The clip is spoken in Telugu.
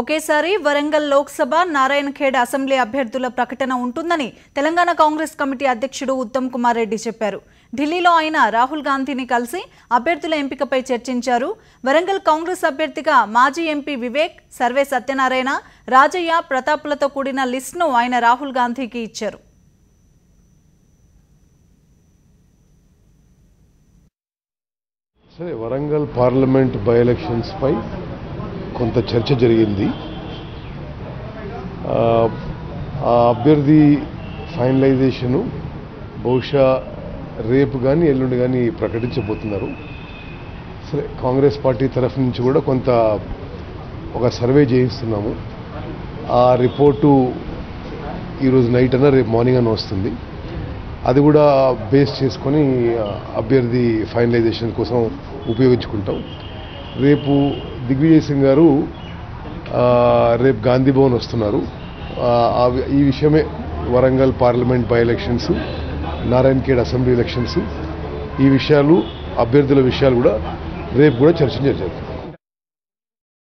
ఒకేసారి వరంగల్ లోక్సభ నారాయణఖేడ్ అసెంబ్లీ అభ్యర్థుల ప్రకటన ఉంటుందని తెలంగాణ కాంగ్రెస్ కమిటీ అధ్యక్షుడు ఉత్తమ్ కుమార్ రెడ్డి చెప్పారు. ఢిల్లీలో ఆయన రాహుల్ గాంధీని కలిసి అభ్యర్థుల ఎంపికపై చర్చించారు. వరంగల్ కాంగ్రెస్ అభ్యర్థిగా మాజీ ఎంపీ వివేక్, సర్వే సత్యనారాయణ, రాజయ్య, ప్రతాప్లతో కూడిన లిస్టును ఆయన రాహుల్ గాంధీకి ఇచ్చారు. సరే, వరంగల్ పార్లమెంట్ బై ఎలక్షన్స్ పై కొంత చర్చ జరిగింది. ఆ అభ్యర్థి ఫైనలైజేషను బహుశా రేపు కానీ ఎల్లుండి కానీ ప్రకటించబోతున్నారు. సరే, కాంగ్రెస్ పార్టీ తరఫు నుంచి కూడా కొంత ఒక సర్వే చేయిస్తున్నాము. ఆ రిపోర్టు ఈరోజు నైట్ అన్న రేపు మార్నింగ్ అన్న వస్తుంది. అది కూడా బేస్ చేసుకొని అభ్యర్థి ఫైనలైజేషన్ కోసం ఉపయోగించుకుంటాం. రేపు దిగ్విజయ్ సింగ్ గారు రేపు గాంధీ భవన్ వస్తున్నారు. ఈ విషయమే Warangal parliament by elections, Narayankhed assembly elections, ఈ విషయాలు, అభ్యర్థుల విషయాలు కూడా రేపు కూడా చర్చించారు.